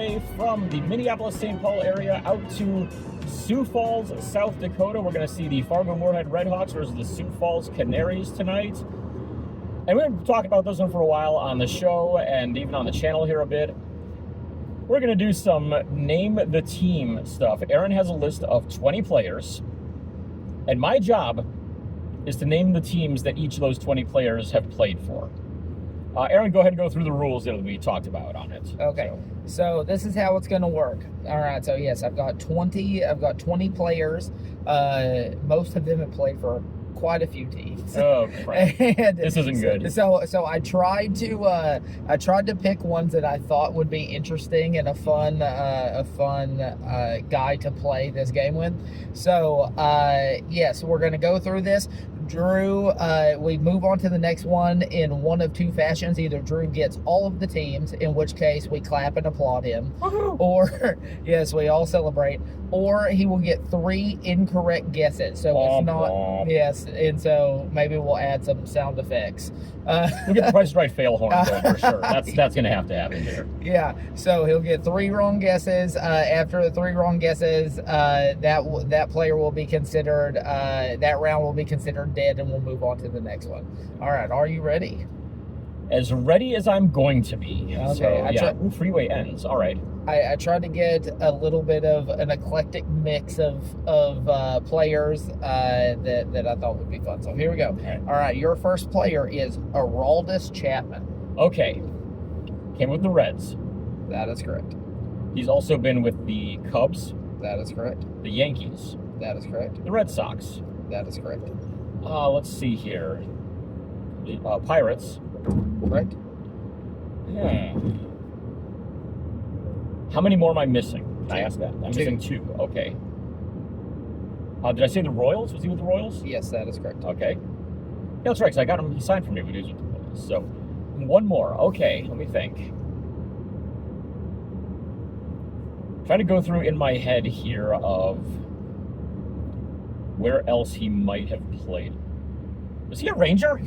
way from the Minneapolis-St. Paul area out to Sioux Falls, South Dakota. We're going to see the Fargo-Moorhead Redhawks versus the Sioux Falls Canaries tonight. And we're going to talk about this one for a while on the show and even on the channel here a bit. We're going to do some name the team stuff. Arron has a list of 20 players, and my job is to name the teams that each of those 20 players have played for. Arron, go ahead and go through the rules that we talked about on it. Okay, so this is how it's going to work. All right, so yes, I've got 20 players. Most of them have played for quite a few teams. Oh, crap. This isn't good. So I tried to pick ones that I thought would be interesting and a fun guy to play this game with. So yes, we're going to go through this. Drew, we move on to the next one in one of two fashions. Either Drew gets all of the teams, in which case we clap and applaud him, or yes, we all celebrate, or he will get 3 incorrect guesses. So if not, yes, and so maybe we'll add some sound effects. We'll get the Price is Right fail horn going for sure. That's going to have to happen here. Yeah, so he'll get 3 wrong guesses. After the 3 wrong guesses, that player will be considered, that round will be considered dead, and we'll move on to the next one. All right, are you ready? As ready as I'm going to be. Okay. So, freeway ends. All right. I tried to get a little bit of an eclectic mix of players that I thought would be fun. So here we go. All right, your first player is Aroldis Chapman. Okay. Came with the Reds. That is correct. He's also been with the Cubs. That is correct. The Yankees. That is correct. The Red Sox. That is correct. Let's see here. The Pirates. Correct. How many more am I missing? Can I ask that? I'm 2. missing 2. Okay. Did I say the Royals? Was he with the Royals? Yes, that is correct. Okay. Yeah, that's right, because I got him, he signed for me when he was with the Royals. So, one more. Okay, let me think. Trying to go through in my head here of where else he might have played. Was he a Ranger?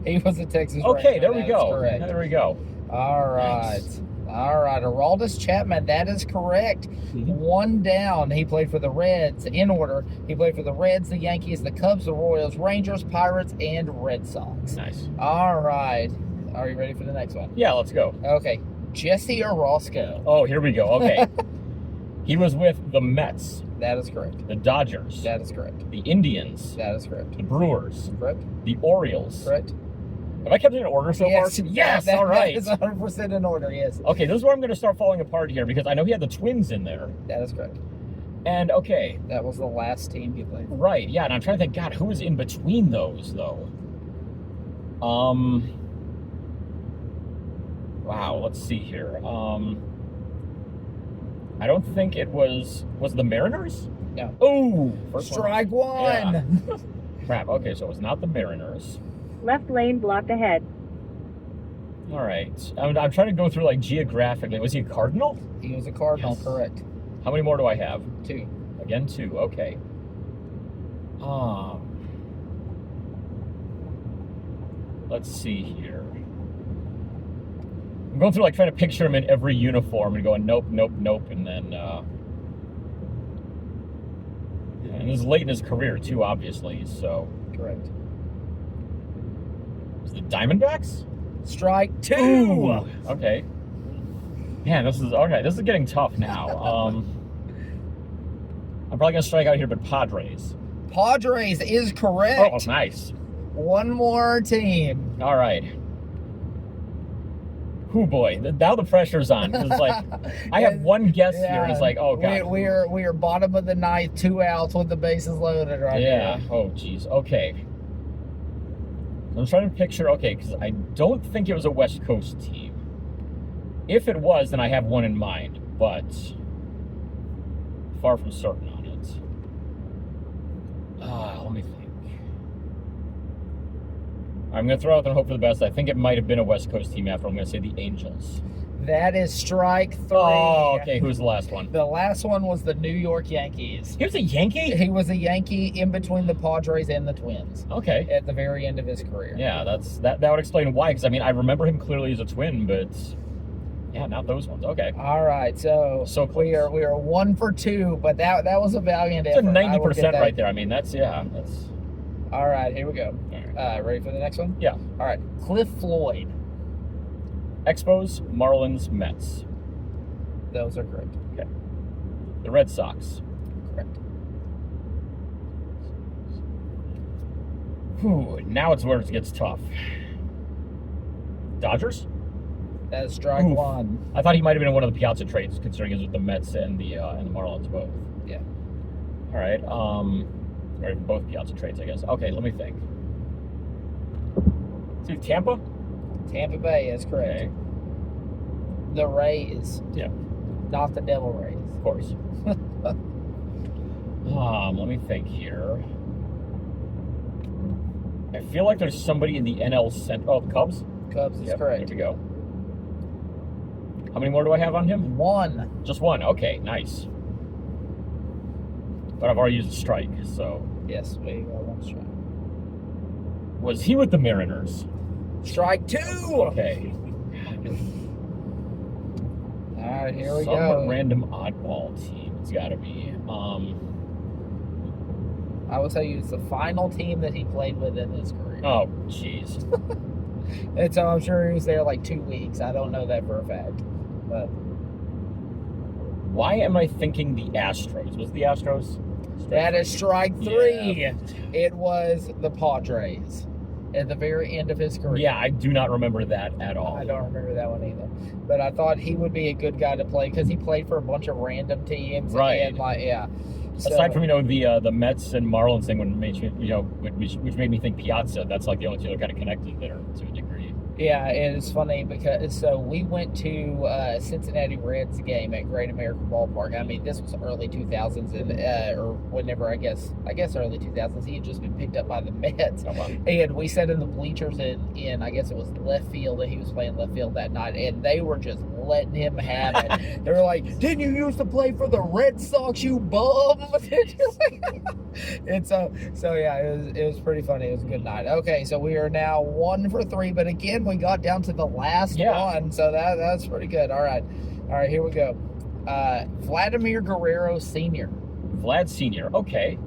He was a Texas Ranger. Okay, there we That go. is correct. There we go. All right. Nice. All right, Aroldis Chapman, that is correct. 1 down. He played for the Reds, in order. He played for the Reds, the Yankees, the Cubs, the Royals, Rangers, Pirates, and Red Sox. Nice. All right. Are you ready for the next one? Yeah, let's go. Okay. Jesse Orosco. Oh, here we go. Okay. He was with the Mets. That is correct. The Dodgers. That is correct. The Indians. That is correct. The Brewers. Correct. The Orioles. Correct. Have I kept it in order so far? Yes, all right. That is 100% in order, yes. Okay, this is where I'm going to start falling apart here because I know he had the Twins in there. That is correct. And, okay. That was the last team he played for. Right, yeah, and I'm trying to think, God, who was in between those, though? Wow, let's see here. I don't think it was the Mariners? No. Oh! Strike one! Yeah. Crap, okay, so it was not the Mariners. Left lane blocked ahead. All right. I'm trying to go through, like, geographically. Was he a Cardinal? He was a Cardinal, Yes. correct. How many more do I have? 2. Again, 2. Okay. Let's see here. I'm going through, like, trying to picture him in every uniform and going, nope, nope, nope, and then, and this is late in his career, too, obviously, so. Correct. Is it the Diamondbacks? Strike 2! Ooh, okay. Man, this is getting tough now. I'm probably going to strike out here, but Padres. Padres is correct. Oh, nice. 1 more team. All right. Oh boy, now the pressure's on. It's like I have one guess here, and it's like, oh god. We are bottom of the ninth, 2 outs with the bases loaded right Yeah. here. Oh geez. Okay. I'm trying to picture. Okay, because I don't think it was a West Coast team. If it was, then I have one in mind, but far from certain on it. Let me think. I'm going to throw out there and hope for the best. I think it might have been a West Coast team after. I'm going to say the Angels. That is strike 3. Oh, okay. Who was the last one? The last one was the New York Yankees. He was a Yankee? He was a Yankee in between the Padres and the Twins. Okay. At the very end of his career. Yeah, that would explain why. Because, I mean, I remember him clearly as a Twin, but Yeah, not those ones. Okay. All right, so So close. we are 1 for 2, but that was a valiant It's a effort. I will get 90% that. right there. I mean, that's. All right, here we go. All right. Ready for the next one? Yeah. All right, Cliff Floyd. Expos, Marlins, Mets. Those are correct. Okay. The Red Sox. Correct. Whew, now it's where it gets tough. Dodgers? That is strike Oof. 1. I thought he might have been one of the Piazza trades, considering he was with the Mets and the Marlins both. Yeah. All right. Or even both Piazza trades, I guess. Okay, let me think. See, Tampa? Tampa Bay is correct. Okay. The Rays. Yeah. Not the Devil Rays. Of course. Let me think here. I feel like there's somebody in the NL Central. Oh, the Cubs? Cubs is Yep, correct. There we go. How many more do I have on him? 1. Just one. Okay, nice. But I've already used a strike, so. Yes, we got 1 strike. Was he with the Mariners? Strike 2. Okay. All right, here we Somewhat go. random oddball team. It's got to be. I will tell you, it's the final team that he played with in his career. Oh, jeez. And so I'm sure he was there like 2 weeks. I don't know that for a fact. But Why am I thinking the Astros? Was it the Astros? that is strike 3. Yeah. It was the Padres at the very end of his career. Yeah, I do not remember that at all. I don't remember that one either. But I thought he would be a good guy to play because he played for a bunch of random teams. Right. And So, Aside from the Mets and Marlins thing, which made me think Piazza. That's like the only two that kind of connected there to a degree. yeah, and it's funny because we went to Cincinnati Reds game at Great American Ballpark. I mean, this was early 2000s and or whenever I guess early 2000s. He had just been picked up by the Mets, Oh, wow. and we sat in the bleachers in I guess it was left field, and he was playing left field that night, and they were just letting him have it. They were like, "Didn't you used to play for the Red Sox, you bum?" And so yeah, it was pretty funny. It was a good night. Okay, so we are now 1 for 3, but again, we got down to the last one, so that's pretty good. All right, here we go. Vladimir Guerrero Sr. Vlad Sr. Okay.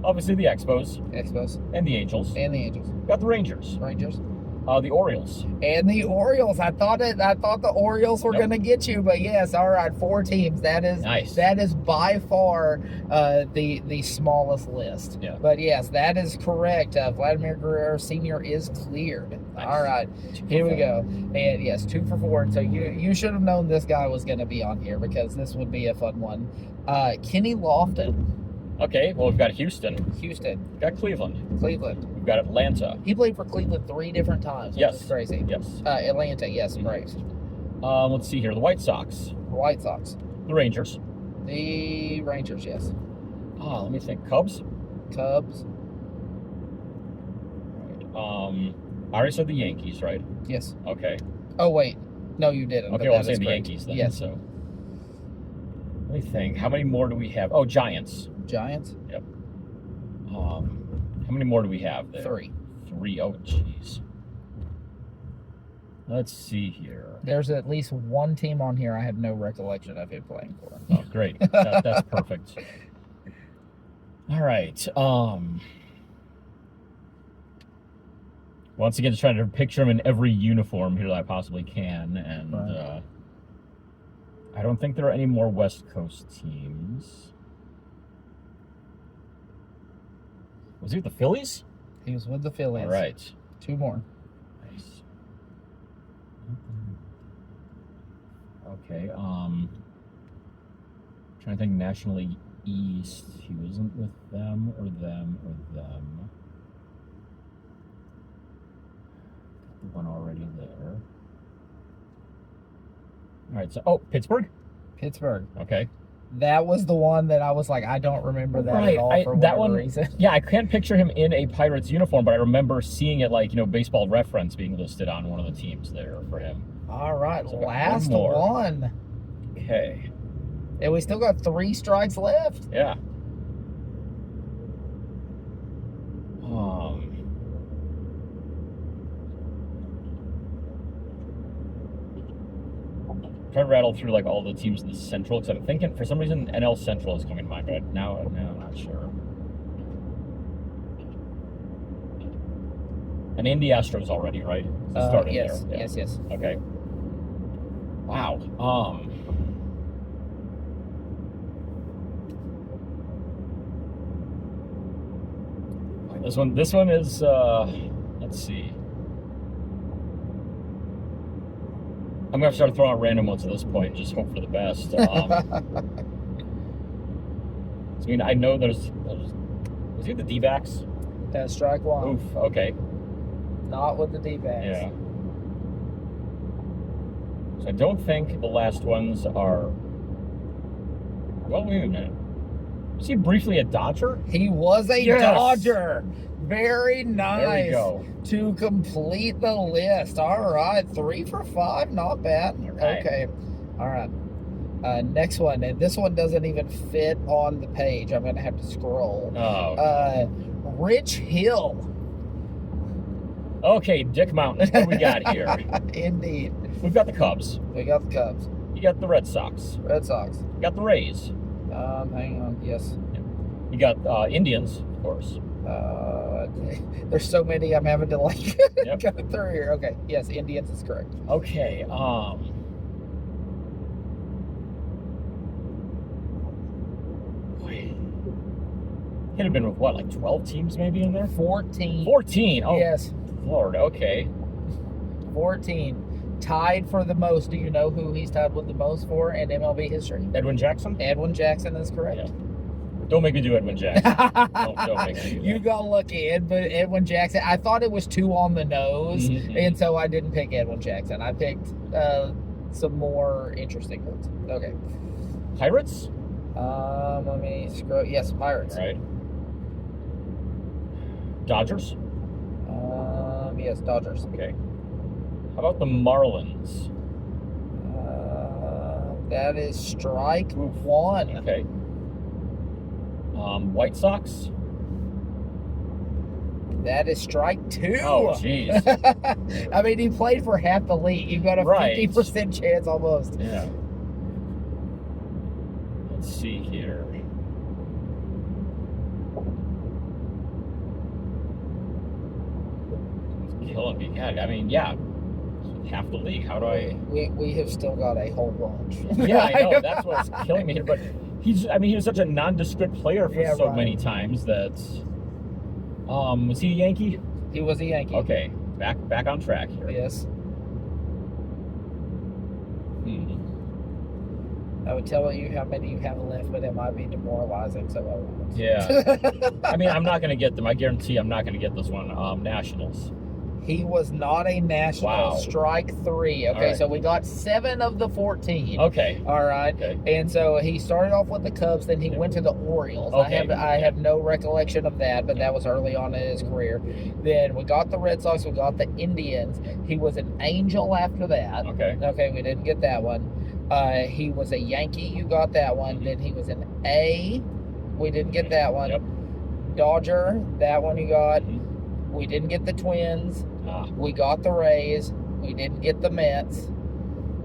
Obviously the Expos Expos and the Angels. and the Angels, Got the Rangers. Rangers, The Orioles. and the Orioles. I thought the Orioles were Nope. gonna get you, but yes, all right, 4 teams. That is Nice. That is by far the smallest list. Yeah. But yes, that is correct. Vladimir Guerrero Sr. is cleared. Nice. All right, here we go. And yes, 2 for 4. And so you should have known this guy was going to be on here because this would be a fun one. Kenny Lofton, Okay, well, we've got Houston. Houston, We've got Cleveland. Cleveland. We've got Atlanta. He played for Cleveland 3 different times. Which Yes. is crazy. Yes. Atlanta, yes, Mhm. right. Let's see here. The White Sox. White Sox. The Rangers. The Rangers, yes. Let me think. Cubs. Cubs, I already said the Yankees, right? yes. Okay. Oh, wait. No, you didn't. Okay, but well, I'm that saying is the correct. Yankees then. Yes. So let me think. How many more do we have? Oh, Giants. Giants, How many more do we have there? 3. 3. Oh, jeez. Let's see here. There's at least 1 team on here I have no recollection of him playing for. Oh, great. That's perfect. All right. Once again, just trying to picture him in every uniform here that I possibly can, and Right. I don't think there are any more West Coast teams. Was he with the Phillies? He was with the Phillies. All right. 2 more. Nice. Okay. Trying to think nationally East. He wasn't with them or them or them. Got the one already there. All right. So, Pittsburgh. Pittsburgh. Okay. That was the one that I was like, I don't remember that Right, at all for that whatever one- reason. Yeah, I can't picture him in a Pirates uniform, but I remember seeing it like, Baseball Reference being listed on one of the teams there for him. All right, So I got last one more. one. Okay. And we still got 3 strikes left. Yeah. Try to rattle through like all the teams in the Central because I'm thinking for some reason NL Central is coming to mind, but now I'm not sure. And Indy Astros already, right? Starting yes, there. Yeah. yes. Okay. Wow. This one is let's see. I'm gonna start throwing out random ones at this point and just hope for the best. I mean, I know there's was he the D-backs? That's strike one. Oof. Okay. Not with the D-backs. Yeah. So I don't think the last ones are. Well, wait a minute. Was he briefly a Dodger? He was a Yes. Dodger. Very nice. There we go. To complete the list. All right, 3 for 5, not bad. right. Okay, all right. Next one, and this one doesn't even fit on the page. I'm gonna have to scroll. Oh. Rich Hill. Okay, Dick Mountain. What do we got here? Indeed. We've got the Cubs. We got the Cubs. You got the Red Sox. Red Sox. You got the Rays. Hang on. Yes. You got Indians, of course. There's so many I'm having to like Yep. go through here. Okay. Yes, Indians is correct. Okay. Could have been with what, like 12 teams maybe in there? 14. 14. Oh, Yes. Lord. Okay. 14. Tied for the most. Do you know who he's tied with the most for in MLB history? Edwin Jackson? Edwin Jackson is correct. Yeah. Don't make me do Edwin Jackson. don't make me do that. You got lucky, Edwin Jackson. I thought it was 2 on the nose, Mhm. and so I didn't pick Edwin Jackson. I picked some more interesting ones. Okay. Pirates? Let me scroll. Yes, Pirates. All right. Dodgers? Yes, Dodgers. Okay. How about the Marlins? That is strike 1. Okay. White Sox? That is strike 2. Oh, jeez. I mean, he played for half the league. You got a Right. 50% chance almost. Yeah. Let's see here. It's killing me. God, I mean, yeah. Half the league. How do I? We have still got a whole bunch. Yeah, I know. That's what's killing me here. But he was such a nondescript player for so right. many times that. Was he a Yankee? He was a Yankee. Okay, back on track here. Yes. I would tell you how many you have left, but it might be demoralizing, so I won't. Yeah. I mean, I'm not going to get them. I guarantee I'm not going to get this one. Nationals. He was not a national. Wow. Strike 3. Okay, All right. so we got 7 of the 14. Okay. All right. Okay. And so he started off with the Cubs, then he went to the Orioles. Okay. I have no recollection of that, but that was early on in his career. Then we got the Red Sox, we got the Indians. He was an Angel after that. Okay. Okay, we didn't get that one. He was a Yankee, you got that one. Then he was an A. We didn't get that one. Yep. Dodger, that one you got. Mhm. We didn't get the Twins. Ah. We got the Rays. We didn't get the Mets.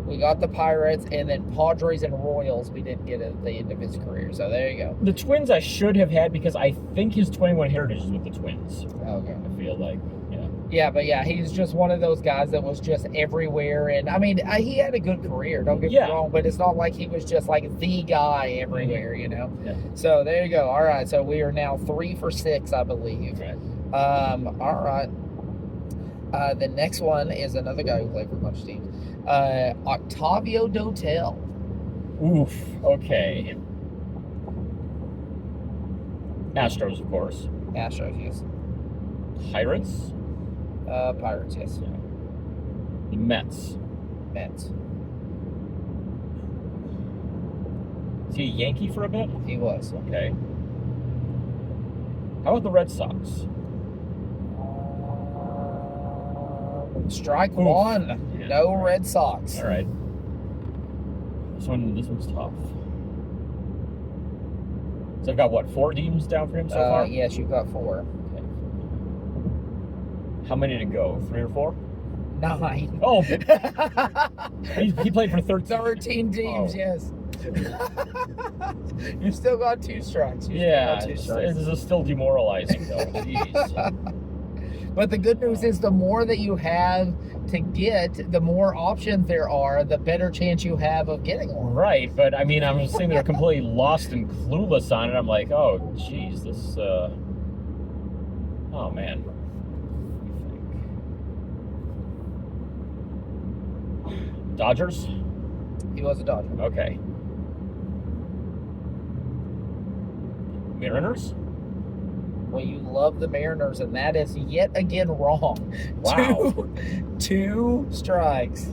We got the Pirates, and then Padres and Royals we didn't get at the end of his career. So there you go. The Twins I should have had because I think his 21 heritage is with the Twins. Okay. I feel like, yeah. Yeah, but yeah, he's just one of those guys that was just everywhere. And I mean, he had a good career, don't get me wrong, but it's not like he was just like the guy everywhere, you know? Yeah. So there you go. All right. So we are now 3 for 6, I believe. Right. All right. The next one is another guy who played for a bunch of teams. Octavio Dotel. Oof. Okay. Astros, of course. Astros, yes. Pirates. Pirates, yes. The Mets. Mets. Is he a Yankee for a bit? He was. Okay. How about the Red Sox? Strike Oof. 1. Yeah. No Red Sox. All right. This one's tough. So I've got what, 4 teams down for him so far? Yes, you got 4. Okay. How many to go? 3 or 4? 9. Oh, he played for 13. 13 teams, Oh. yes. You still got 2 strikes. You Yeah, still got 2 strikes. this is still demoralizing though. Jeez. But the good news is the more that you have to get, the more options there are, the better chance you have of getting one. Right, but I mean, I'm sitting there completely lost and clueless on it. I'm like, oh, geez, this. Oh man. Dodgers. He was a Dodger. Okay. Mariners. Well, you love the Mariners, and that is yet again wrong. Wow. Two strikes.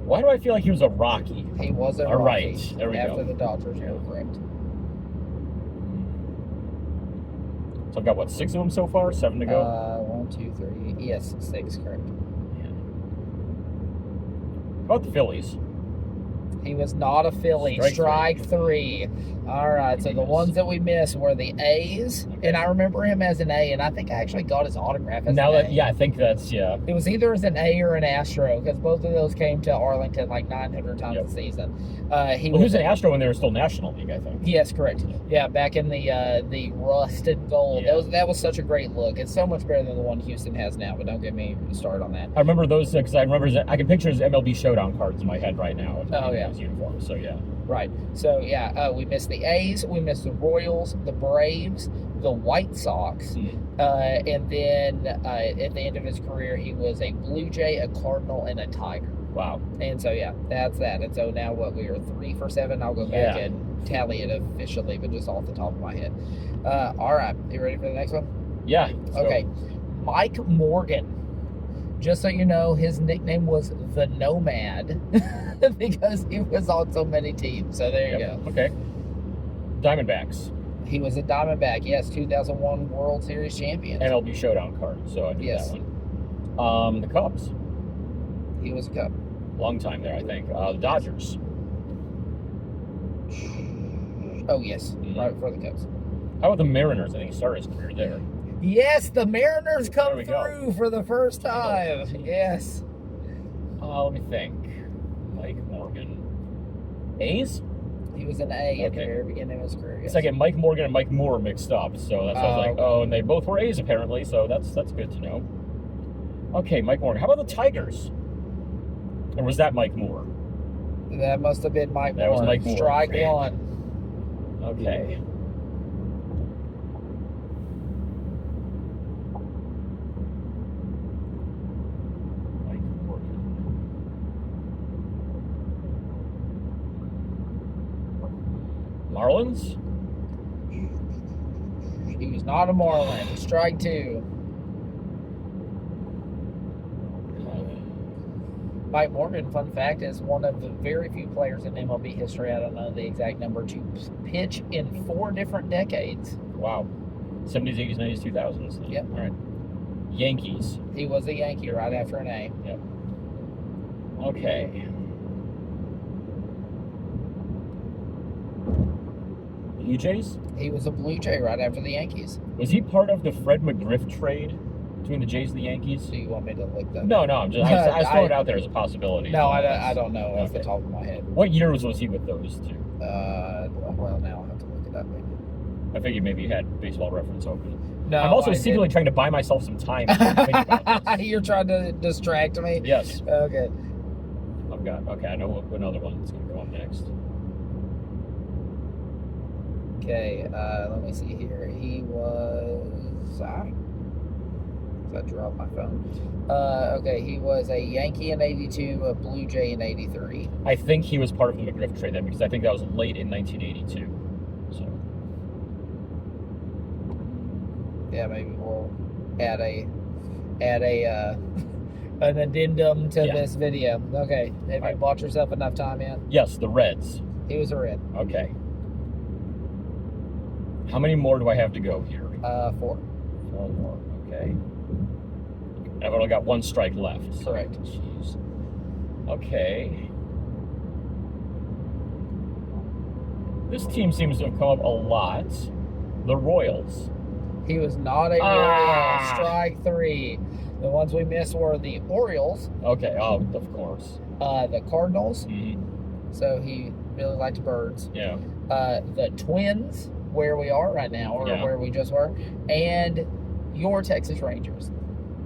Why do I feel like he was a Rocky? He was a All Rocky. right, there we After go. the Dodgers, you're correct. So I've got what, 6 of them so far? 7 to go. 1, 2, 3. Yes, 6, correct. How about the Phillies? He was not a Philly. Strike Strike 3. All right, so the ones that we missed were the A's, and I remember him as an A, and I think I actually got his autograph as Now an that, A. yeah, I think that's, yeah. It was either as an A or an Astro, because both of those came to Arlington like 900 times Yep. a season. He Well, he was was an Astro when they were still National League, I think. Yes, correct. Yeah, back in the rust and gold. Yeah. That was such a great look. It's so much better than the one Houston has now, but don't get me started on that. I remember those because I can picture his MLB Showdown cards in my head right now. Oh, yeah. His uniform. So yeah. Right. So yeah, we missed the A's, we missed the Royals, the Braves, the White Sox, and then at the end of his career, he was a Blue Jay, a Cardinal, and a Tiger. Wow. And so yeah, that's that. And so now what, we are 3 for 7. I'll go back Yeah. and tally it officially, but just off the top of my head. All right, you ready for the next one? Yeah. So, Okay, Mike Morgan. Just so you know, his nickname was the Nomad because he was on so many teams. So there you yep. go. Okay. Diamondbacks. He was a Diamondback, yes, 2001 World Series champion. MLB Showdown card. So I knew Yes. that one. The Cubs. He was a Cub. Long time there, I think. The Dodgers. Oh yes, Mhm. right before the Cubs. How about the Mariners? I think he started his career there. Yes, the Mariners There come we go. through for the first time. Yes. Let me think. Mike Morgan. A's? He was an A at the Okay. very beginning of his career. It's like I get Mike Morgan and Mike Moore mixed up, so that's why I was like, oh, and they both were A's apparently, so that's good to know. Okay, Mike Morgan. How about the Tigers? Or was that Mike Moore? That must have been Mike That Moore. was Mike Moore. Strike Man. 1. Okay. Mike Morgan. Marlins? He was not a Marlin. Strike 2. Mike Morgan, fun fact, is one of the very few players in MLB history, I don't know the exact number, to pitch in 4 different decades. Wow. 70s, 80s, 90s, 2000s. Yep. All right. Yankees. He was a Yankee right after an A. Yep. Okay. Blue Jays? He was a Blue Jay right after the Yankees. Was he part of the Fred McGriff trade between the Jays and the Yankees? Do you want me to look that? No, I'm just I was throwing it out there as a possibility. No, I don't know off the Okay. top of my head. What years was he with those two? Well, now I'll have to look it up. Maybe. I figured maybe you had Baseball Reference open. No, I'm also I secretly trying to buy myself some time. to think about didn't. this. You're trying to distract me. Yes, Okay. okay. I know what another one is going to go on next. Okay. Let me see here. He was. I dropped my phone. Okay. He was a Yankee in '82, a Blue Jay in '83. I think he was part of the McGriff trade then because I think that was late in 1982. So Yeah, maybe we'll add a an addendum to Yeah. this video. Okay. Have you Right. bought yourself enough time in? yes, the Reds. He was a Red. Okay. How many more do I have to go here? 4. 4 more. Okay. I've only got 1 strike left. So, Correct. Jeez. Okay. This team seems to have come up a lot. The Royals. He was not a Royal. Strike 3. The ones we missed were the Orioles. Okay, oh, of course. The Cardinals. Mm-hmm. So he really likes birds. Yeah. The Twins, where we are right now, or where we just were, and your Texas Rangers.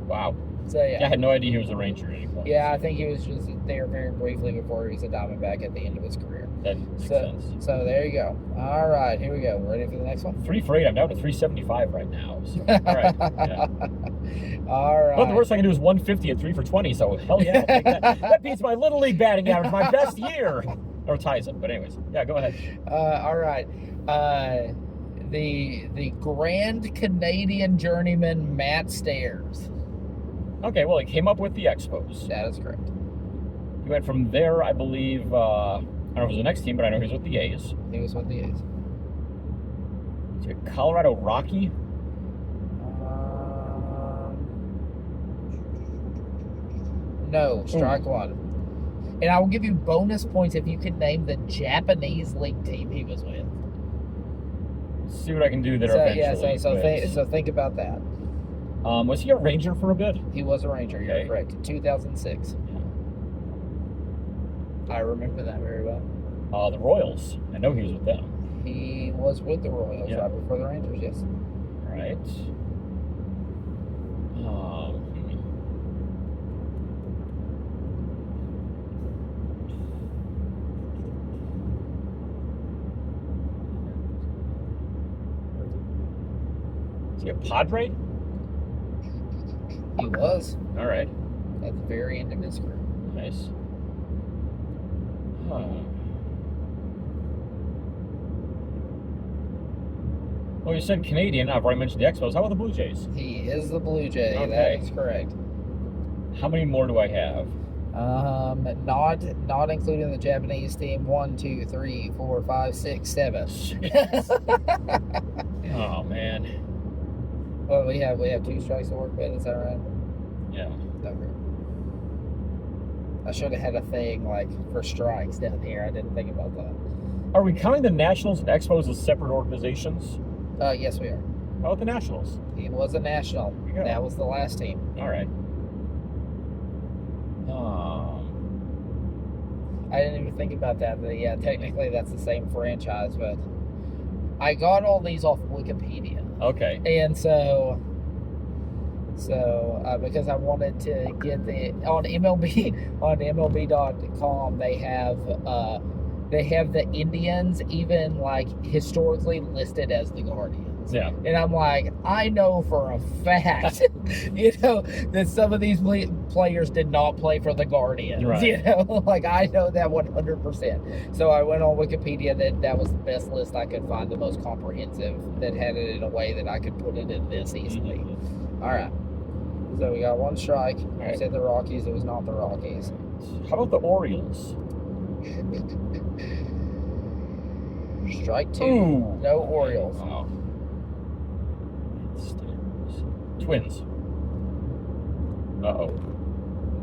Wow. So yeah. I had no idea he was a Ranger anymore. Yeah, I think he was just there very briefly before he was a Diamondback at the end of his career. That makes sense. So there you go. All right, here we go. Ready for the next one? 3 for 8. I'm down to 375 right now. So, all right. Yeah. All right. But the worst I can do is 150 at 3 for 20. So hell yeah, I'll take that. That beats my Little League batting average, my best year. Or ties it. But anyways, yeah, go ahead. All right. The Grand Canadian journeyman Matt Stairs. Okay, well, he came up with the Expos. That is correct. He went from there, I believe, I don't know if it was the next team, but I know he was with the A's. He was with the A's. Is it Colorado Rocky? No, strike one. And I will give you bonus points if you can name the Japanese league team he was with. See what I can do there So eventually. so think about that. Was he a Ranger for a bit? He was a Ranger, you're correct. 2006. Yeah. I remember that very well. The Royals. I know he was with them. He was with the Royals right before the Rangers, yes. Right. Is he a Padre? He was. All right. At the very end of his career. Nice. Well, you said Canadian. I've already mentioned the Expos. How about the Blue Jays? He is the Blue Jay. Okay. That is correct. How many more do I have? Not including the Japanese team. 1, 2, 3, 4, 5, 6, 7. Oh man. Well, we have 2 strikes to work with. Is that right? Yeah. Okay. I should have had a thing like for strikes down here. I didn't think about that. Are we counting the Nationals and Expos as separate organizations? Yes, we are. How about the Nationals? He was a national. Yeah. That was the last team. All right. I didn't even think about that. But yeah, technically that's the same franchise, but I got all these off Wikipedia. Okay. And so because I wanted to get on MLB.com, they have the Indians even like historically listed as the Guardians. Yeah. And I'm like, I know for a fact, that some of these players did not play for the Guardians. Right. Like I know that 100%. So I went on Wikipedia. That was the best list I could find, the most comprehensive, that had it in a way that I could put it in this easily. Mm-hmm. All right. So we got 1 strike. Right. I said the Rockies. It was not the Rockies. How about the Orioles? Strike 2. Ooh. No Orioles. Oh. Twins. Uh-oh.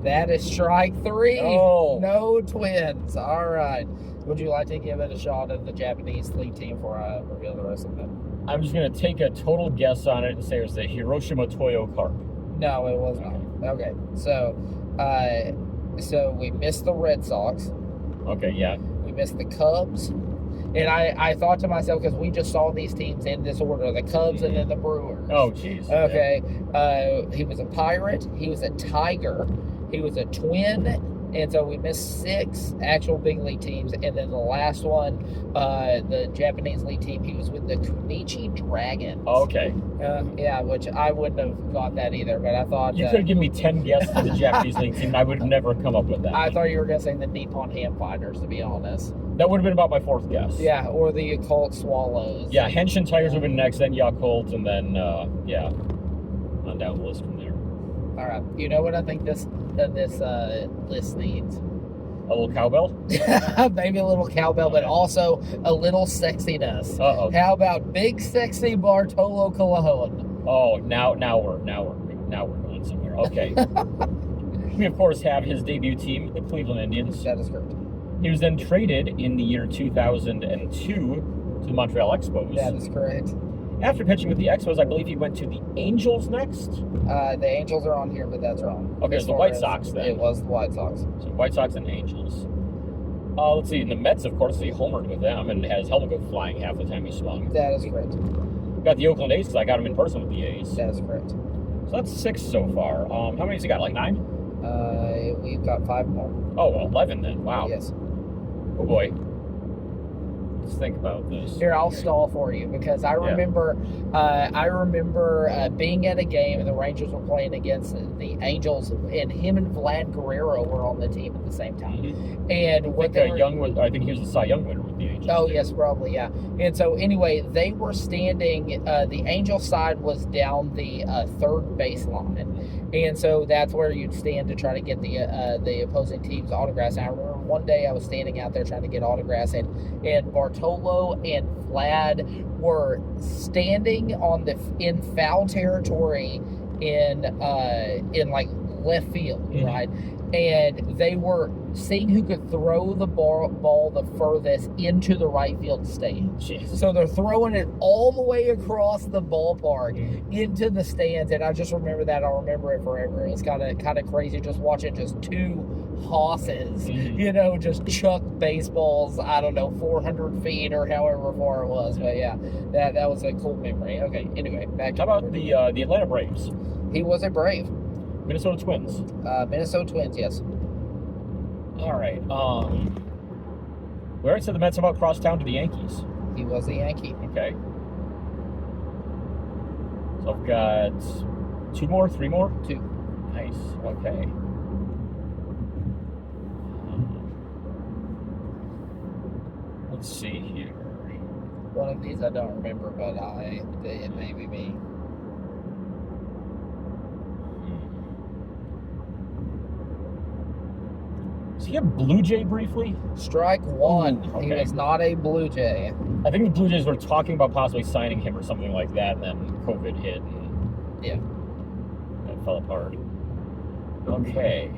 That is strike 3. Oh. No Twins. All right. Would you like to give it a shot at the Japanese league team before I reveal the rest of them? I'm just going to take a total guess on it and say it was the Hiroshima Toyo Carp. No, it was not. Okay. So we missed the Red Sox. Okay, yeah. We missed the Cubs. And I thought to myself, because we just saw these teams in this order, the Cubs and then the Brewers. Oh, jeez. Okay. He was a Pirate. He was a Tiger. He was a Twin. And so we missed 6 actual big league teams. And then the last one, the Japanese league team, he was with the Kunichi Dragons. Okay. Yeah, which I wouldn't have got that either, but I thought... You could have given me 10 guesses for the Japanese league team, and I would have never come up with that. I thought you were going to say the Nippon Ham Fighters, to be honest. That would have been about my 4th guess. Yeah, or the Occult Swallows. Yeah, Henshin Tigers would have been next, then Yakult, and then, on down the list from there. All right. You know what I think this list needs? A little cowbell? Maybe a little cowbell, but also a little sexiness. Uh-oh. How about big sexy Bartolo Colon? Oh, now we're going somewhere. Okay. We of course have his debut team, the Cleveland Indians. That is correct. He was then traded in the year 2002 to the Montreal Expos. That is correct. after pitching with the Expos, I believe he went to the Angels next. The Angels are on here, but that's wrong. Okay, it's the White Sox then. It was the White Sox. So White Sox and Angels. Let's see. And the Mets, of course, he homered with them and had his helmet go flying half the time he swung. That is correct. Got the Oakland A's because I got him in person with the A's. That is correct. So that's 6 so far. How many has he got? Like 9? We've got 5 more. Oh, well, 11 then. Wow. Yes. Oh boy. Let's think about this. Here, I'll stall for you because I remember, being at a game and the Rangers were playing against the Angels, and him and Vlad Guerrero were on the team at the same time. Mm-hmm. And I think he was the Cy Young winner with the Angels. Oh, yes, probably, yeah. And so, anyway, they were standing, the Angel side was down the third baseline. And so that's where you'd stand to try to get the opposing team's autographs. And I remember one day I was standing out there trying to get autographs, and Bartolo and Vlad were standing in foul territory in like left field, mm-hmm. right? And they were seeing who could throw the ball the furthest into the right field stand. Jeez. So they're throwing it all the way across the ballpark mm-hmm. into the stands, and I just remember that. I'll remember it forever. It's kind of crazy just watching just 2 hosses, mm-hmm. Just chuck baseballs, I don't know, 400 feet or however far it was. But yeah, that was a cool memory. Okay, anyway, back to how about the Atlanta Braves? He was a Brave. Minnesota Twins. Minnesota Twins, yes. All right. We already said the Mets about cross town to the Yankees. He was a Yankee. Okay. So I've got 2 more, 3 more? 2. Nice. Okay. Let's see here. One of these I don't remember, but it may be me. Was he a Blue Jay briefly? Strike 1. Ooh, okay. He was not a Blue Jay. I think the Blue Jays were talking about possibly signing him or something like that, and then COVID hit and yeah, it fell apart. Okay.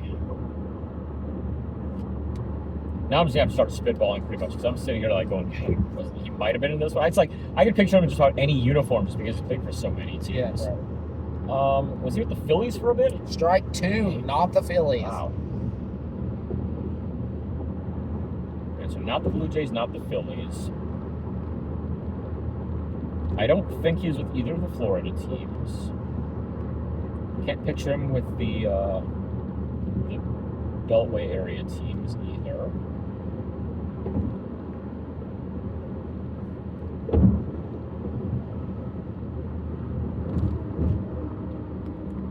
Now I'm just gonna have to start spitballing pretty much because I'm sitting here like going, hey, he might have been in this one. It's like I could picture him in just about any uniform just because he played for so many teams. Yeah, right. Was he with the Phillies for a bit? Strike 2, not the Phillies. Wow. Okay, so not the Blue Jays, not the Phillies. I don't think he was with either of the Florida teams. Can't picture him with the Beltway area teams either.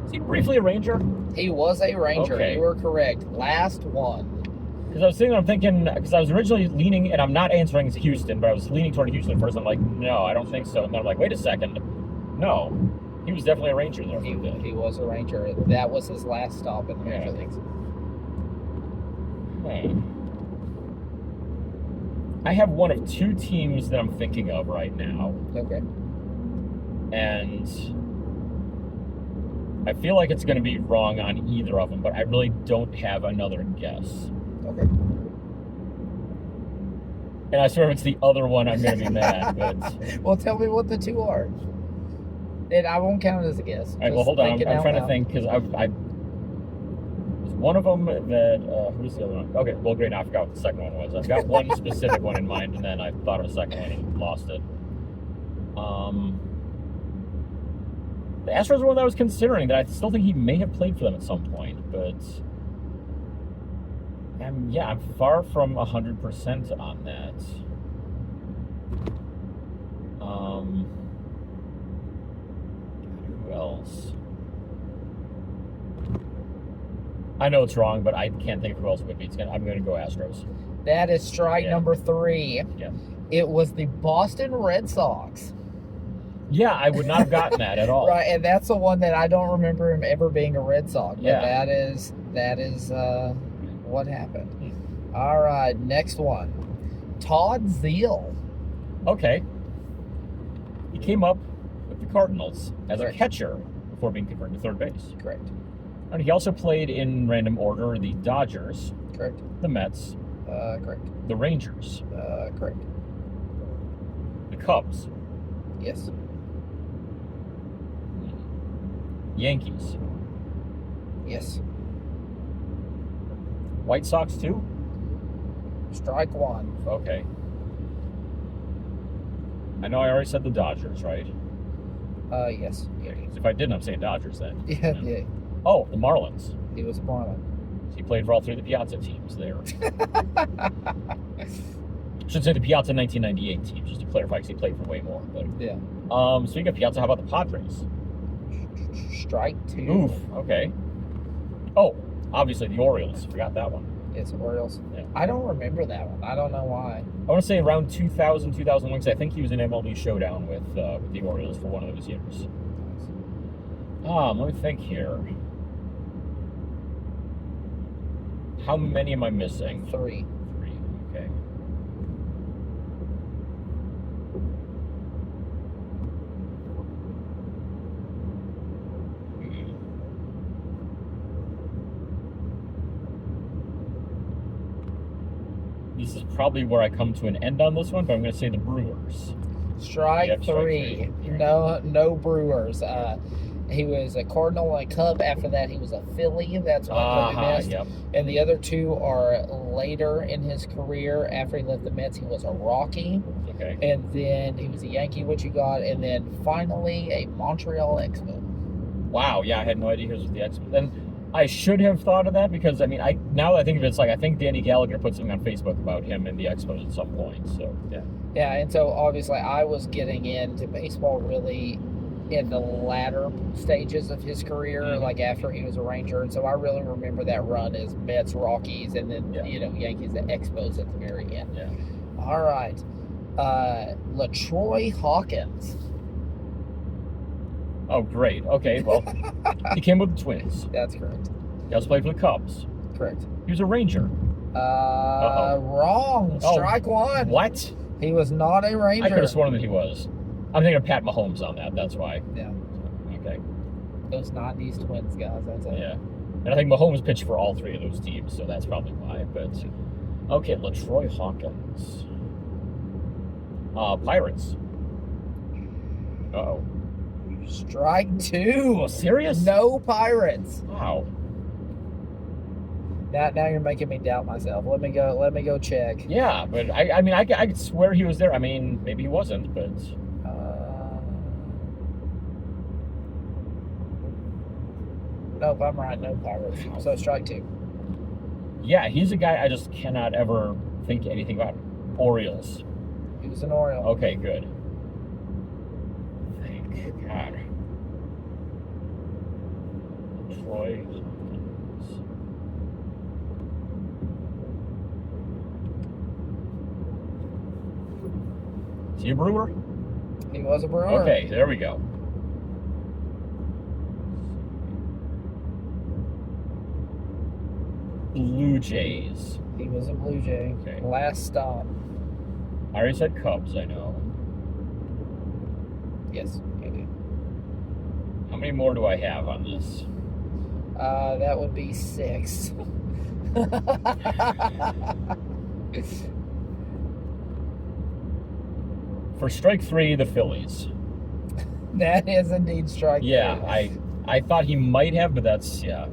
Is he briefly a Ranger? He was a Ranger. Okay. You were correct. Last one. Because I was sitting there, I'm thinking, because I was originally leaning, and I'm not answering Houston, but I was leaning toward Houston first. I'm like, no, I don't think so. And then I'm like, wait a second. No. He was definitely a Ranger there. He was a Ranger. That was his last stop in the Major Leagues. I have one of 2 teams that I'm thinking of right now. Okay. And I feel like it's going to be wrong on either of them, but I really don't have another guess. Okay. And I swear if it's the other one, I'm going to be mad. But well, tell me what the 2 are. And I won't count it as a guess. All right, well, hold on. I'm trying to think because I there's one of them that who's the other one? Okay, well, great. Now I forgot what the second one was. I've got one specific one in mind, and then I thought of a second one and lost it. The Astros are one that I was considering that I still think he may have played for them at some point, but I'm far from 100% on that. Who else? I know it's wrong, but I can't think of who else would be. I'm going to go Astros. That is strike number 3. Yeah. It was the Boston Red Sox. Yeah, I would not have gotten that at all. Right, and that's the one that I don't remember him ever being a Red Sox. But Yeah. that is what happened. All right, next one. Todd Zeal. Okay. He came up with the Cardinals as a Correct. catcher before being converted to third base. Correct. And he also played in random order the Dodgers, Correct. the Mets, Correct. the Rangers, Correct. the Cubs, Yes. Yankees. Yes. White Sox too? Strike one. Okay. I know I already said the Dodgers, right? Yes. Okay. If I didn't, I'm saying Dodgers then. Yeah. Oh, the Marlins. He was a Marlin. So he played for all three of the Piazza teams there. Should say the Piazza 1998 team, just to clarify, because he played for way more. But Yeah. speaking of Piazza, how about the Padres? Strike two. Oof. Okay. Oh, obviously the Orioles. Forgot that one. It's Orioles. Yeah. I don't remember that one. I don't know why. I want to say around 2000, 2001, because I think he was in MLB Showdown with the Orioles for one of those years. Let me think here. How many am I missing? Three. Three. Okay. This is probably where I come to an end on this one, but I'm going to say the Brewers. Strike Yep, strike three. three. No Brewers. He was a Cardinal and a Cub. After that, he was a Philly. That's one that we missed. Yep. And the other two are later in his career. After he left the Mets, he was a Rocky. Okay. And then he was a Yankee, which you got. And then finally, a Montreal Expo. Wow. Yeah, I had no idea he was with the Expos. And I should have thought of that because, I mean, now that I think of it, it's like I think Danny Gallagher put something on Facebook about him and the Expos at some point. So, yeah. Yeah, and so obviously I was getting into baseball really in the latter stages of his career, Mhm. like after he was a Ranger. And so I really remember that run as Mets, Rockies, and then, Yeah. Yankees, the Expos at the very end. Yeah. All right. LaTroy Hawkins. Oh, great. Okay, well, he came with the Twins. That's correct. He also played for the Cubs. Correct. He was a Ranger. Wrong. Oh. Strike one. What? He was not a Ranger. I could have sworn that he was. I'm thinking of Pat Mahomes on that. That's why. Yeah. Okay. Those 90s Twins guys. That's it. Yeah. And I think Mahomes pitched for all three of those teams, so that's probably why. But okay, LaTroy Hawkins. Pirates. Uh-oh. Strike two. Oh, serious? No Pirates. Wow. Now you're making me doubt myself. Let me go check. Yeah, but I mean, I could swear he was there. I mean, maybe he wasn't, but Nope, I'm right. No Pirates. So strike two. yeah, he's a guy I just cannot ever think anything about. Orioles. He was an Oriole. Okay, good. Thank God. Troy Hawkins. Is he a Brewer? He was a Brewer. Okay, there we go. Blue Jays. He was a Blue Jay. Okay. Last stop. I already said Cubs, I know. Yes, you do. How many more do I have on this? That would be 6. For strike 3, the Phillies. That is indeed strike Yeah, three. I thought he might have, but that's, yeah.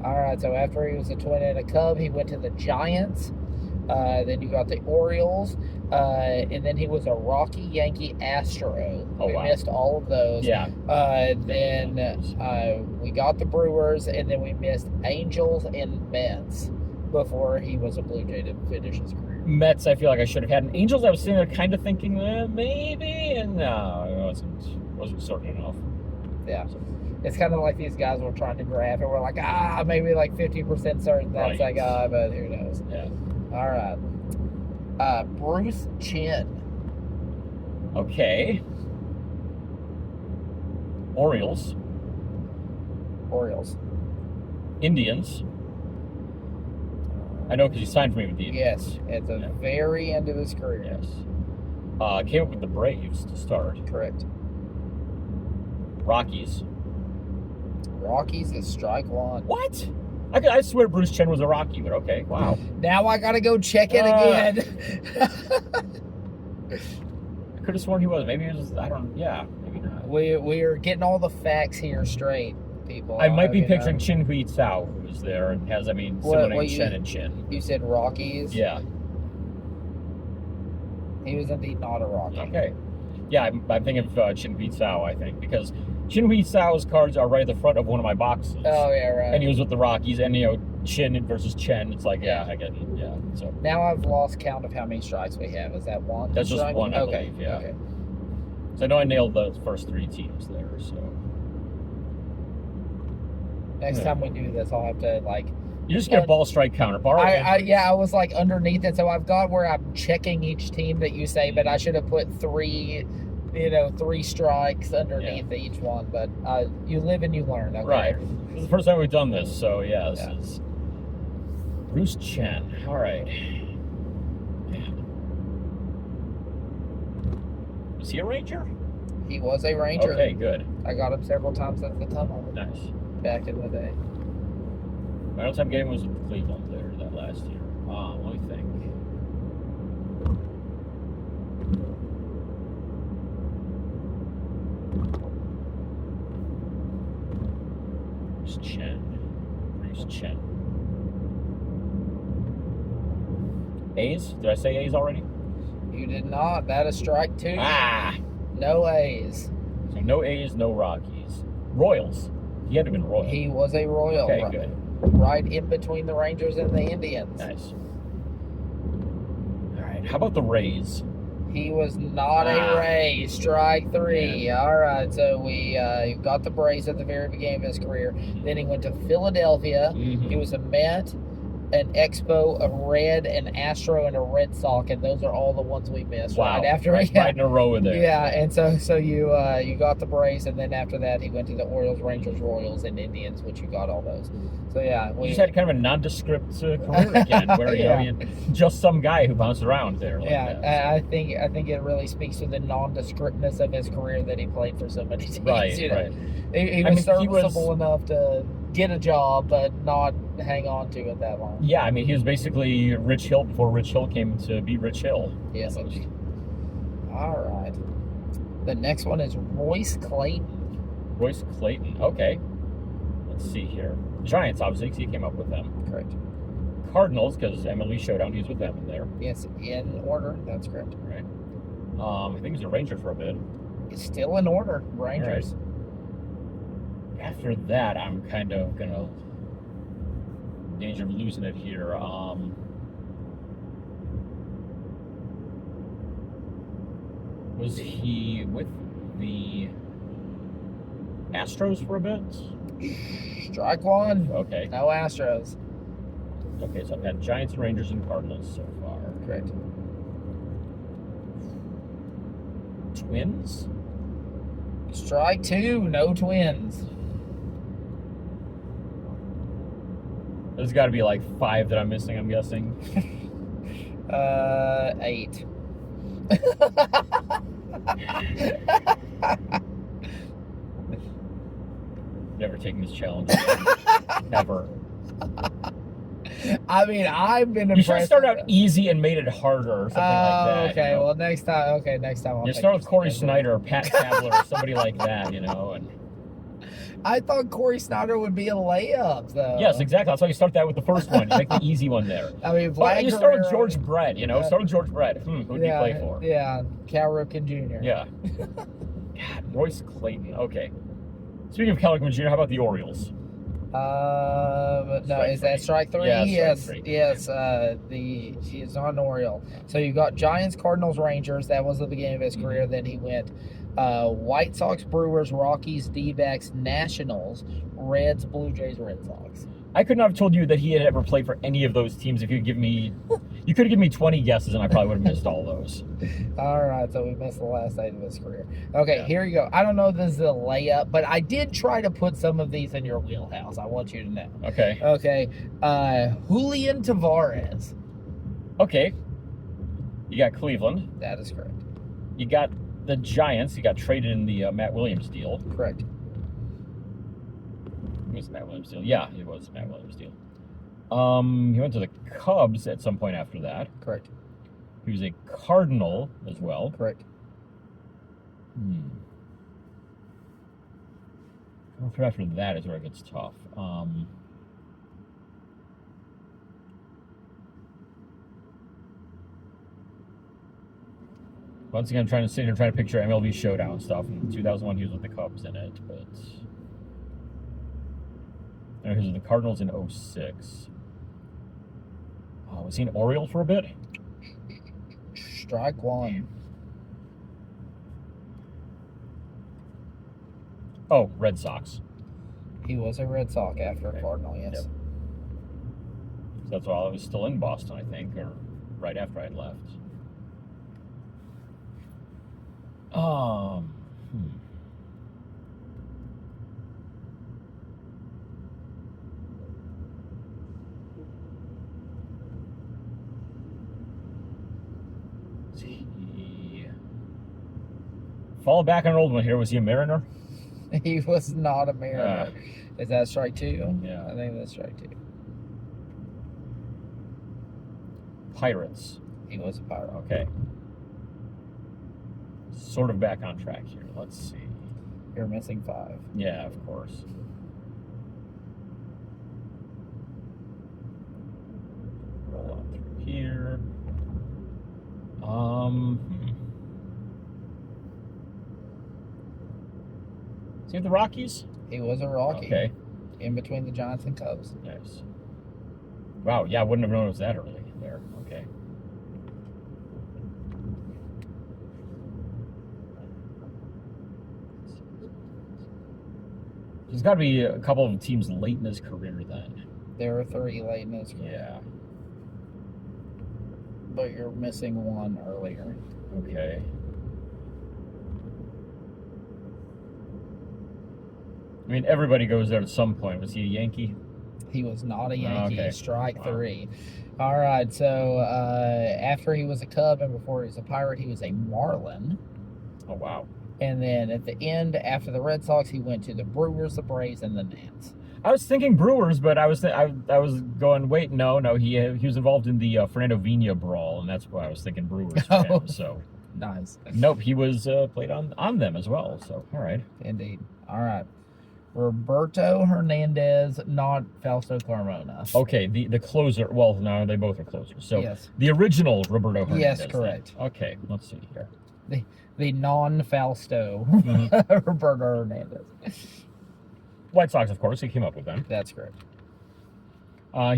All right, so after he was a Twin and a Cub, he went to the Giants. Then you got the Orioles. And then he was a Rocky, Yankee, Astro. Oh, We wow. missed all of those. Yeah. Then we got the Brewers, and then we missed Angels and Mets before he was a Blue Jay to finish his career. Mets, I feel like I should have had. And Angels, I was sitting there kind of thinking, maybe, and no, it wasn't certain enough. Yeah. It's kind of like these guys were trying to graph, and we're like, maybe like 50% certain that's that Right. guy, but who knows. Yeah. All right. Bruce Chin. Okay. Orioles. Indians. I know because he signed for me with the Indians. Yes, at the Yeah. very end of his career. Yes. Came up with the Braves to start. Correct. Rockies. Rockies is strike one. What? I swear Bruce Chen was a Rocky, but okay. Wow. Now I gotta go check it again. I could have sworn he was. Maybe he was. I don't. Yeah. Maybe not. we are getting all the facts here straight. people. I might be you know. picturing Chin Hui Tsao, who was there and has, similar name Chen and Chin. You said Rockies? Yeah. He was indeed not a Rocky. Okay. Yeah, I'm thinking of Chin Hui Tsao, I think, because Chin Hui Tsao's cards are right at the front of one of my boxes. Oh, yeah, right. And he was with the Rockies, and, Chin versus Chen, it's like, yeah, I get it, yeah. So now I've lost count of how many strikes we have. Is that one? That's just strike? one, I okay. believe, yeah. Okay. So I know I nailed the first 3 teams there, so. Next time we do this, I'll have to, You just get a ball strike counter. I was underneath it, so I've got where I'm checking each team that you say, but I should have put 3 strikes underneath each one. But you live and you learn. Okay? Right. This is the first time we've done this, so yeah, this is Bruce Chen. All right. Man. Was he a Ranger? He was a Ranger. Okay, good. I got him several times at the tunnel. Nice. Back in the day. My all-time game was with Cleveland there that last year. Let me think. Bruce Chen. A's? Did I say A's already? You did not. That is strike 2. Ah! No A's. So no A's, no Rockies. Royals. He had to have been Royal. He was a Royal. Okay, good. Right in between the Rangers and the Indians. Nice. All right. How about the Rays? He was not a Ray. Strike 3. Yeah. All right. So we got the Braves at the very beginning of his career. Then he went to Philadelphia. Mm-hmm. He was a Met, an Expo, a Red, an Astro, and a Red Sox, and those are all the ones we missed. Wow. Right after right in a row in there. Yeah, and so you got the Braves, and then after that he went to the Orioles, Rangers, Royals, and Indians, which you got all those. So yeah, We just had kind of a nondescript career again, where you just some guy who bounced around there. That, I think it really speaks to the nondescriptness of his career that he played for so many teams. Right, right. He was serviceable enough to get a job, but not hang on to it that long. Yeah, he was basically Rich Hill before Rich Hill came to be Rich Hill. Yes, indeed. All right. The next one is Royce Clayton. Royce Clayton. Okay. Let's see here. Giants, obviously, because he came up with them. Correct. Cardinals, because MLB Showdown, he's with them in there. Yes, in order. That's correct. Right. I think he's a Ranger for a bit. It's still in order. Rangers. Right. After that, I'm kind of gonna danger of losing it here. Was he with the Astros for a bit? Strike 1. Okay. No Astros. Okay, so I've had Giants, Rangers, and Cardinals so far. Correct. Twins? Strike 2. No Twins. There's got to be like 5 that I'm missing, I'm guessing. 8. Never taking this challenge again. Never. I've been impressed. You should have started out easy and made it harder or something like that. Okay, well, next time I'll start with Corey Snyder or Pat Tabler or somebody like that, And I thought Corey Snyder would be a layup, though. yes, exactly. That's why you start that with the first one. You make the easy one there. Vlad you start with George Brett, Start with George Brett. Who did he play for? Yeah, Cal Ripken Jr. Yeah. God, Royce Clayton. Okay. Speaking of Cal Ripken Jr., how about the Orioles? No, is that strike 3? Yeah, yes, strike 3. yes. He is not an Oriole. So you got Giants, Cardinals, Rangers. That was the beginning of his career. Then he went White Sox, Brewers, Rockies, D-backs, Nationals, Reds, Blue Jays, Red Sox. I could not have told you that he had ever played for any of those teams if you could give me 20 guesses and I probably would have missed all those. All right, so we missed the last 8 of his career. Okay, Here you go. I don't know if this is a layup, but I did try to put some of these in your wheelhouse. I want you to know. Okay. Okay. Julian Tavares. Okay. You got Cleveland. That is correct. You got the Giants. He got traded in the Matt Williams deal. Correct. It was Matt Williams deal. Yeah, it was Matt Williams deal. He went to the Cubs at some point after that. Correct. He was a Cardinal as well. Correct. After that is where it gets tough. Once again, I'm trying to picture MLB Showdown stuff. In 2001, he was with the Cubs in it, but I know he was with the Cardinals in 06. Was he an Oriole for a bit? Strike one. Oh, Red Sox. He was a Red Sox after a Cardinal, yes. Yep. So that's while I was still in Boston, I think, or right after I had left. Fall back on an old one here. Was he a Mariner? He was not a Mariner. Is that strike two? Yeah. I think that's strike two. Pirates. He was a Pirate. Okay. Sort of back on track here. Let's see. You're missing 5. Yeah, of course. Roll on through here. Is he with the Rockies? He was a Rocky. Okay. In between the Giants and Cubs. Nice. Wow, yeah, I wouldn't have known it was that early there. Okay. There's got to be a couple of teams late in his career then. There were 3 late in his career. Yeah. But you're missing 1 earlier. Okay. I mean, everybody goes there at some point. Was he a Yankee? He was not a Yankee. Okay. Strike Wow. 3. All right, so after he was a Cub and before he was a Pirate, he was a Marlin. Oh, wow. And then at the end, after the Red Sox, he went to the Brewers, the Braves, and the Nats. I was thinking Brewers, but I was going, wait, no, he was involved in the Fernando Vina brawl, and that's why I was thinking Brewers for him. So Nice. nope, he was played on them as well. So all right. Indeed. All right. Roberto Hernandez, not Fausto Carmona. Okay, the closer. Well, no, they both are closers. So Yes. the original Roberto Hernandez. Yes, correct. Then. Okay, let's see here. The non-Fausto Roberto Hernandez. White Sox, of course, he came up with them. That's correct.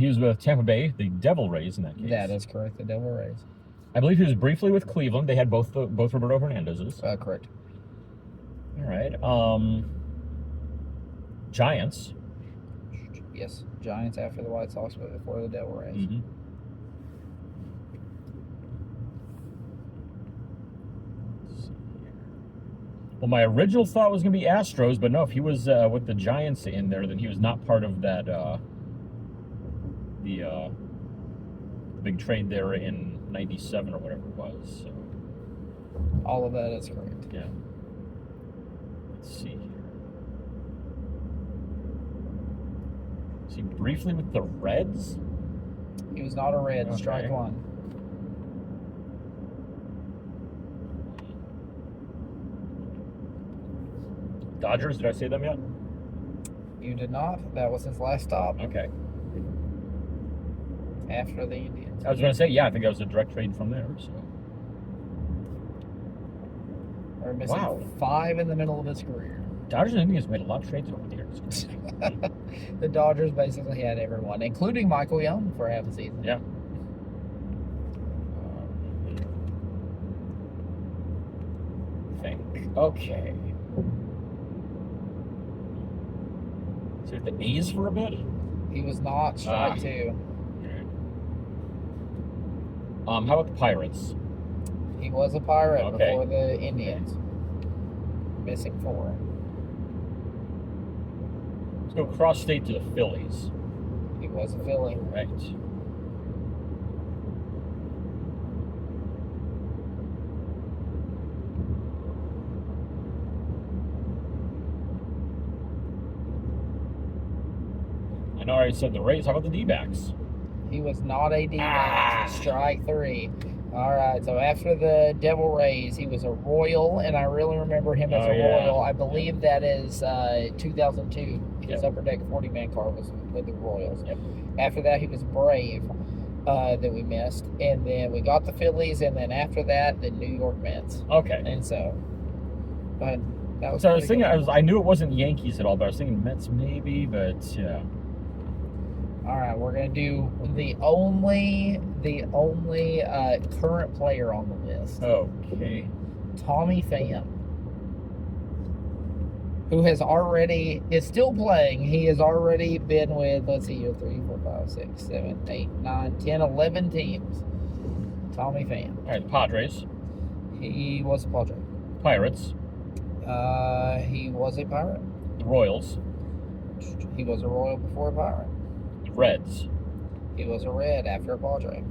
He was with Tampa Bay, the Devil Rays in that case. That is correct. The Devil Rays. I believe he was briefly with Cleveland. They had both Roberto Hernandez's. Correct. All right. Giants. Yes. Giants after the White Sox, but before the Devil Rays. Mm-hmm. Well, my original thought was going to be Astros, but no, if he was with the Giants in there, then he was not part of that the big trade there in '97 or whatever it was. So. All of that is correct. Yeah. Let's see here. Is he briefly with the Reds? He was not a Red. Okay. Strike 1. Dodgers, did I say them yet? You did not. That was his last stop Okay. after the Indians. I was going to say, yeah, I think that was a direct trade from there. So. We're missing Wow. 5 in the middle of his career. Dodgers and Indians made a lot of trades over the years. The Dodgers basically had everyone, including Michael Young for half a season. Yeah. Think. Okay. So the A's for a bit? He was not. Strike 2. How about the Pirates? He was a Pirate Okay. before the Indians. Missing 4. Let's go cross state to the Phillies. He was a Philly. Right. I know I already said the Rays. How about the D-backs? He was not a D-back. Strike 3. All right, so after the Devil Rays, he was a Royal, and I really remember him as a Royal. I believe that is 2002. His Upper Deck 40-man car was with the Royals. Yep. After that, he was Brave that we missed, and then we got the Phillies, and then after that, the New York Mets. Okay. And so, but that was. So I was thinking, I knew it wasn't Yankees at all, but I was thinking Mets maybe, but yeah. All right, we're gonna do the only current player on the list. Okay. Tommy Pham, who is still playing. He has already been with, let's see here, 3, 4, 5, 6, 7, 8, 9, 10, 11 teams. Tommy Pham. All right, the Padres. He was a Padre. Pirates. He was a Pirate. The Royals. He was a Royal before a Pirate. The Reds. He was a Red after a Padre.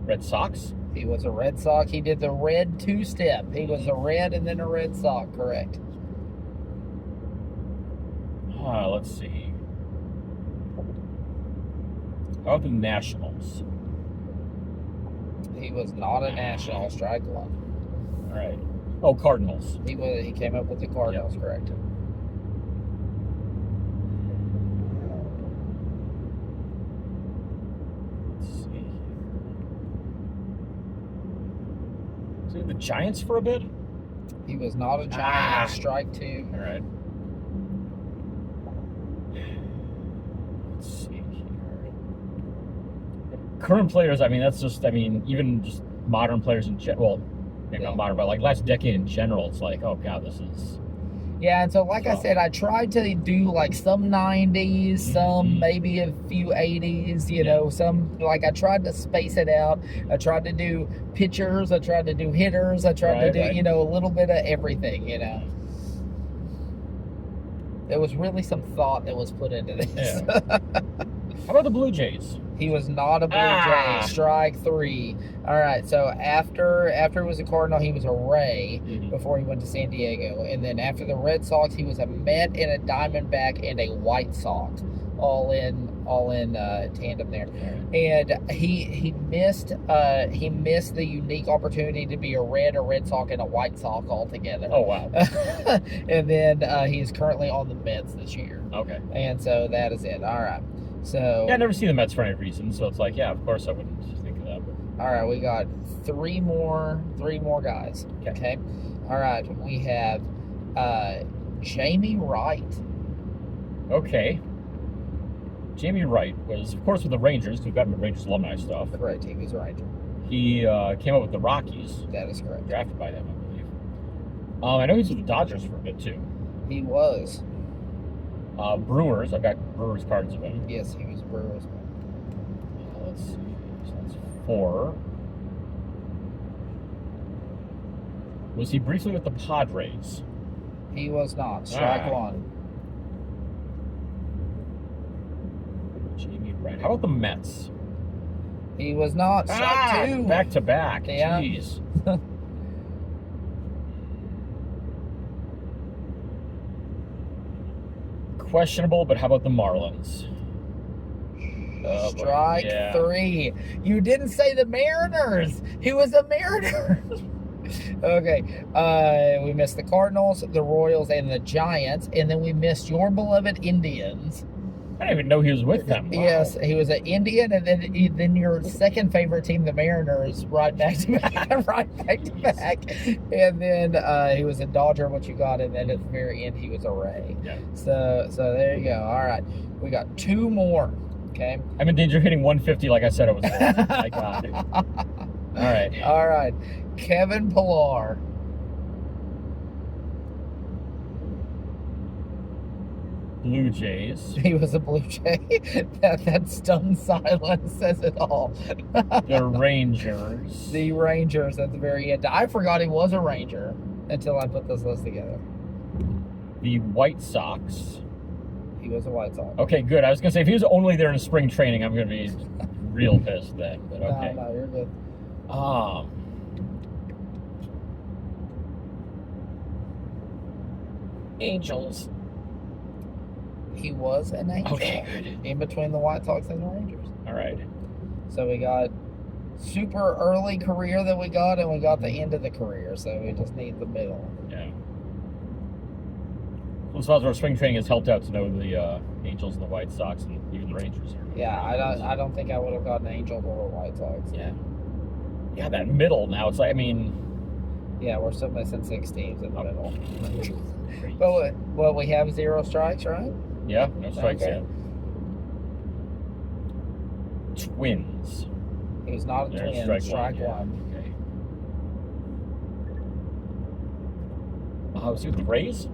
Red Sox. He was a Red Sox. He did the red two-step. He was a Red and then a Red Sox, correct. Let's see. How about the Nationals? He was not a National. Strike one. All right. Oh, Cardinals. He came up with the Cardinals, correct. Let's see. So the Giants for a bit? He was not a Giant. Strike two. All right. Let's see here. Current players, I mean, even just modern players in general. Well, maybe not modern, but like last decade in general, it's like, oh god, this is. Yeah, and so like I said, I tried to do like some 90s, some maybe a few 80s, you know, some, like I tried to space it out. I tried to do pitchers, I tried to do hitters, I tried to do, you know, a little bit of everything, you know. There was really some thought that was put into this. Yeah. How about the Blue Jays? He was not a Blue Jay. Strike three. All right. So after it was a Cardinal, he was a Ray before he went to San Diego, and then after the Red Sox, he was a Met and a Diamondback and a White Sox, all in tandem there. And he missed the unique opportunity to be a Red Sox, and a White Sox altogether. Oh wow. And then he is currently on the Mets this year. Okay. And so that is it. All right. So yeah, I've never seen the Mets for any reason, so it's like, yeah, of course I wouldn't think of that. But... All right, we got three more guys. Okay. All right, we have Jamie Wright. Okay. Jamie Wright was, of course, with the Rangers. We've got him in Rangers alumni stuff. Correct. He was a Ranger. He came up with the Rockies. That is correct. Drafted by them, I believe. I know he was with the Dodgers for a bit too. He was. Brewers. I've got Brewers cards of him. Yes, he was Brewers. Let's see. So that's 4. Was he briefly with the Padres? He was not. Strike one. Jamie Wright. How about the Mets? He was not. Strike two. Back to back. Yeah. Jeez. Questionable, but how about the Marlins? Strike three. You didn't say the Mariners. He was a Mariner. Okay. We missed the Cardinals, the Royals, and the Giants, and then we missed your beloved Indians. I didn't even know he was with them. Wow. Yes, he was an Indian, and then your second favorite team, the Mariners, right back to back, and then he was a Dodger, what you got, and then at the very end he was a Ray. Yeah. So there you go. All right, we got 2 more. Okay. I'm in danger of hitting 150, like I said I was. My God. All right. Kevin Pillar. Blue Jays. He was a Blue Jay. that stunned silence says it all. The Rangers. The Rangers at the very end. I forgot he was a Ranger until I put this list together. The White Sox. He was a White Sox. Okay, good. I was going to say, if he was only there in spring training, I'm going to be real pissed then. But okay. No, you're good. Angels. He was an Angel. Okay, good. In between the White Sox and the Rangers. All right. So we got super early career that we got, and we got the end of the career, so we just need the middle. Yeah. Well, as far as our spring training has helped out to know the Angels and the White Sox and even the Rangers here. Yeah, I don't think I would have gotten Angels or White Sox. Yeah. Yeah, that middle now, it's like, I mean... Yeah, we're still missing 6 teams in the middle. Great. But we have 0 strikes, right? Yeah, no strikes Okay. yet. Twins. He was not a There's twin. strike Strike one, one. Okay. Was he with the Rays?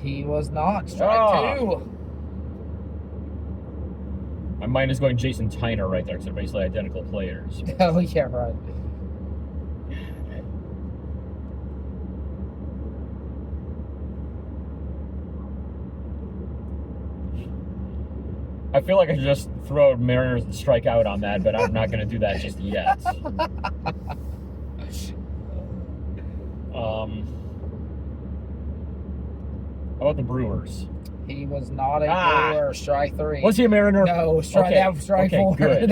He was not. Strike 2. My mind is going Jason Tyner right there because they're basically identical players. Oh, yeah, right. I feel like I should just throw Mariners and strike out on that, but I'm not going to do that just yet. How about the Brewers? He was not a Brewer. Strike 3. Was he a Mariner? No, strike Okay. that was strike Okay, 4. good.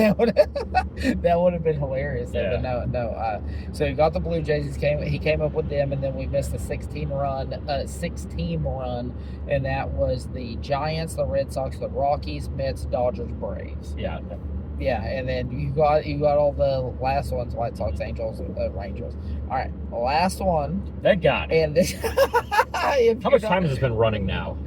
That would have been hilarious. Yeah. But no. So he got the Blue Jays. He came up with them, and then we missed a 6-team run, and that was the Giants, the Red Sox, the Rockies, Mets, Dodgers, Braves. Yeah. Yeah, and then you got all the last ones: White Sox, Angels, Rangers. All right, the last one, Thank God. and this. How much time has this been running now?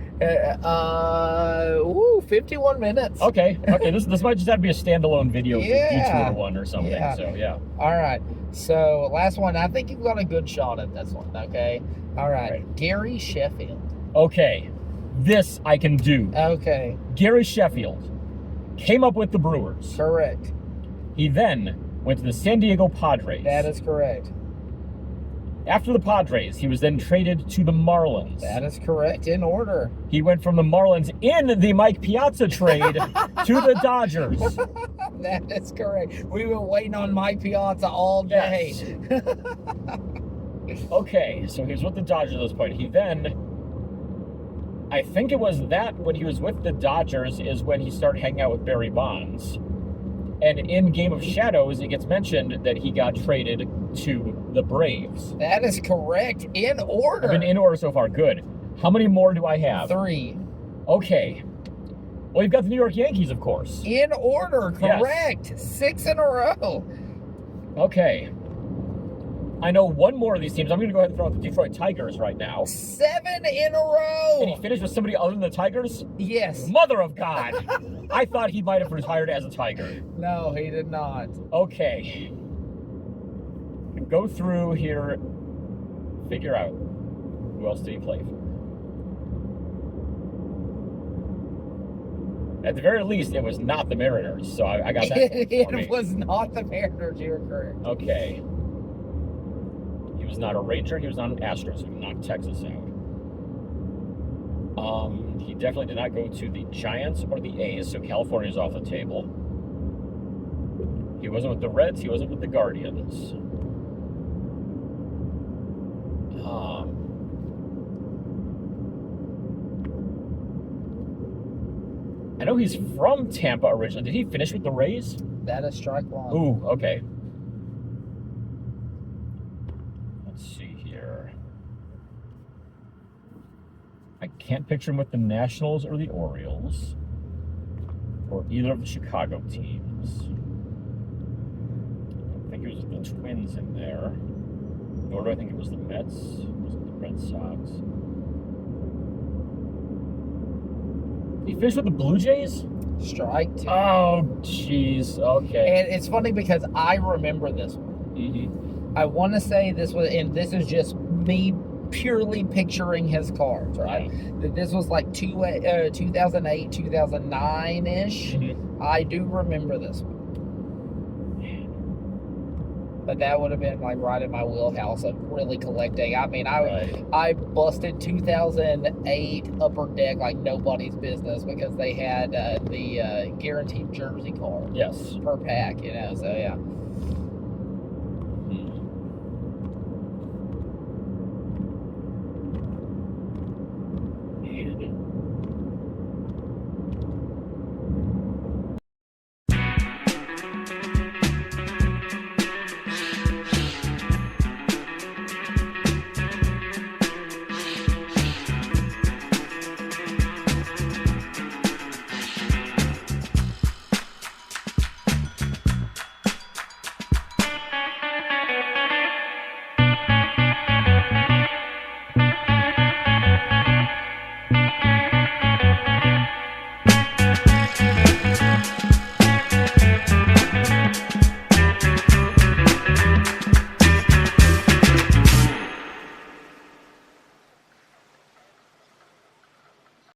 51 minutes. Okay. This might just have to be a standalone video for Yeah. DETOUR one or something. Yeah. So yeah. All right. So last one. I think you've got a good shot at this one. Okay. All right. Right. Gary Sheffield. Okay. This I can do. Okay. Gary Sheffield came up with the Brewers. Correct. He then went to the San Diego Padres. That is correct. After the Padres, he was then traded to the Marlins. That is correct. In order. He went from the Marlins in the Mike Piazza trade to the Dodgers. That is correct. We've been waiting on Mike Piazza all day. Yes. Okay, so he was with the Dodgers at this point. He then, I think it was that when he was with the Dodgers is when he started hanging out with Barry Bonds. And in Game of Shadows, it gets mentioned that he got traded to the Braves. That is correct. In order. I've been in order so far. Good. How many more do I have? 3. Okay. Well, you've got the New York Yankees, of course. In order. Yes. Correct. 6 in a row. Okay. I know one more of these teams. I'm going to go ahead and throw out the Detroit Tigers right now. 7 in a row. And he finished with somebody other than the Tigers? Yes. Mother of God. I thought he might have retired as a Tiger. No, he did not. Okay. Go through here, figure out who else did he play for. At the very least, it was not the Mariners, so I got that. It was not the Mariners. You're correct. Okay. He was not a Ranger. He was not an Astros. So he knocked Texas out. He definitely did not go to the Giants or the A's, so California's off the table. He wasn't with the Reds. He wasn't with the Guardians. I know he's from Tampa originally. Did he finish with the Rays? That is strike 1. Ooh, okay. Let's see here. I can't picture him with the Nationals or the Orioles, or either of the Chicago teams. I think it was the Twins in there. Nor do I think it was the Mets. Was it the Red Sox? He finished with the Blue Jays? Strike 2. Oh, jeez. Okay. And it's funny because I remember this one. Mm-hmm. I want to say this was, and this is just me purely picturing his cards, right? Yeah. That this was like 2008, 2009-ish. Mm-hmm. I do remember this one. But that would have been like right in my wheelhouse of really collecting. I mean, I busted 2008 Upper Deck like nobody's business because they had the guaranteed jersey card. Yes. Per pack, you know. So yeah.